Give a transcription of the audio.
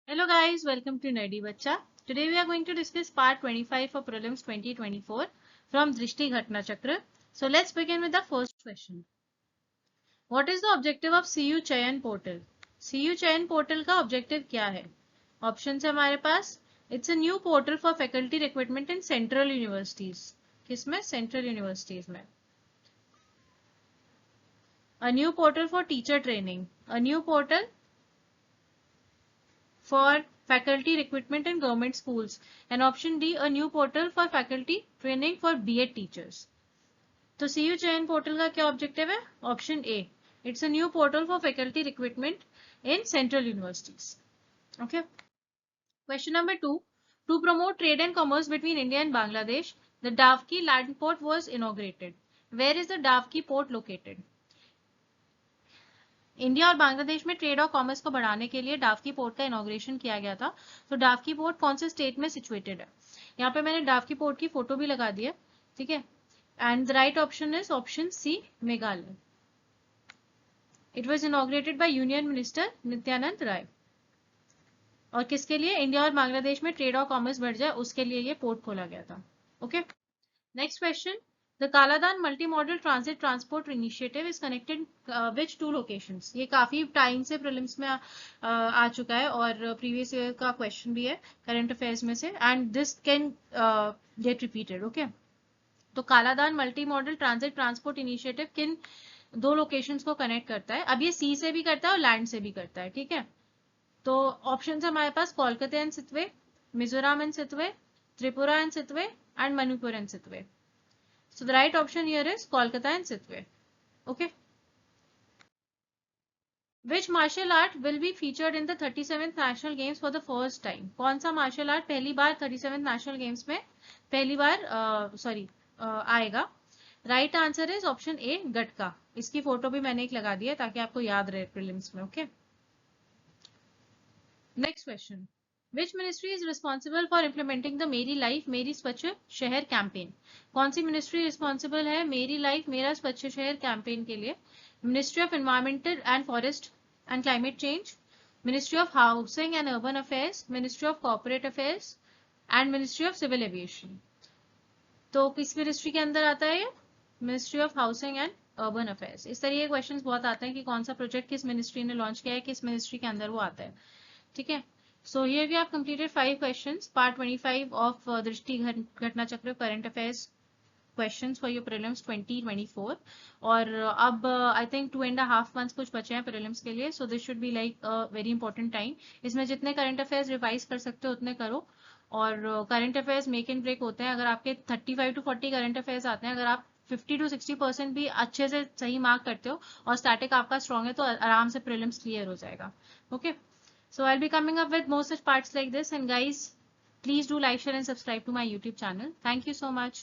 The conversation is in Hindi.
Hello guys, welcome to Nerdy Bacha. Today we are going to discuss part 25 for prelims 2024 from Drishti Ghatna Chakra. So let's begin with the first question. What is the objective of CU Chayan portal? CU Chayan portal का objective क्या है? Options है हमारे पास. It's a new portal for faculty recruitment in central universities. किसमें? Central universities में. A new portal for teacher training. A new portal for faculty recruitment in government schools, and option D, a new portal for faculty training for B.Ed teachers. तो CU Chayan portal का क्या ऑब्जेक्टिव है? Option A, it's a new portal for faculty recruitment in central universities. Okay. Question number 2. To promote trade and commerce between India and Bangladesh, the Davki land port was inaugurated. Where is the Davki port located? India और बांग्लादेश में ट्रेड और कॉमर्स को बढ़ाने के लिए डावकी पोर्ट का इनॉग्रेशन किया गया था. तो डावकी पोर्ट कौन से स्टेट में सिचुएटेड है? यहाँ पे मैंने डावकी पोर्ट की फोटो भी लगा दी है. ठीक है. And the right option is option C, Meghalaya. It was inaugurated by union minister Nityanand Rai. और किसके लिए? इंडिया और बांग्लादेश में ट्रेड और कॉमर्स बढ़ जाए उसके लिए ये पोर्ट खोला गया था. Okay. Next question. The Kaladan Multimodal Transit Transport Initiative is connected which two locations? ये काफी टाइम से प्रीलिम्स में आ चुका है और प्रीवियस ईयर का क्वेश्चन भी है करंट अफेयर्स में से, and this can get repeated. Okay. तो Kaladan multi modal transit transport initiative किन दो लोकेशंस को कनेक्ट करता है? अब ये सी से भी करता है और लैंड से भी करता है. ठीक है. तो ऑप्शन है हमारे पास Kolkata and Sittwe, Mizoram and Sittwe, Tripura and Sittwe, and Manipur and Sittwe. So the right option here is Kolkata and Sitwe. Okay. Which martial art will be featured in the 37th National Games for the first time? कौन सा martial art पहली बार 37th National Games में पहली बार आएगा? Right answer is option A, gatka. इसकी फोटो भी मैंने एक लगा दी है ताकि आपको याद रहे प्रीलिम्स में. Okay. Next question. Which ministry is responsible for implementing the मेरी लाइफ मेरी स्वच्छ शहर कैंपेन? कौन सी मिनिस्ट्री रिस्पॉन्सिबल है मेरी लाइफ मेरा स्वच्छ शहर कैंपेन के लिए? Ministry of environmental and forest and climate change, ministry of housing and urban affairs, ministry of corporate affairs, and ministry of civil aviation. तो किस मिनिस्ट्री के अंदर आता है ये? Ministry of housing and urban affairs. इस तरह के क्वेश्चंस बहुत आते हैं कि कौन सा प्रोजेक्ट किस मिनिस्ट्री ने लॉन्च किया है, किस मिनिस्ट्री के अंदर वो आता है. ठीक है. So here we have completed 5 questions, part 25 of Drishti Ghatna Chakra current affairs questions for your prelims 2024. और अब I think 2.5 months कुछ बचे हैं prelims के लिए, so this should be like a very important time. इसमें जितने current affairs revise कर सकते हो उतने करो. और current affairs make and break होते हैं. अगर आपके 35 to 40 current affairs आते हैं, अगर आप 50 to 60% भी अच्छे से सही मार्क करते हो और स्टैटिक आपका स्ट्रॉन्ग है तो आराम से prelims क्लियर हो जाएगा. Okay. So I'll be coming up with more such parts like this, and guys, please do like, share and subscribe to my YouTube channel. Thank you so much.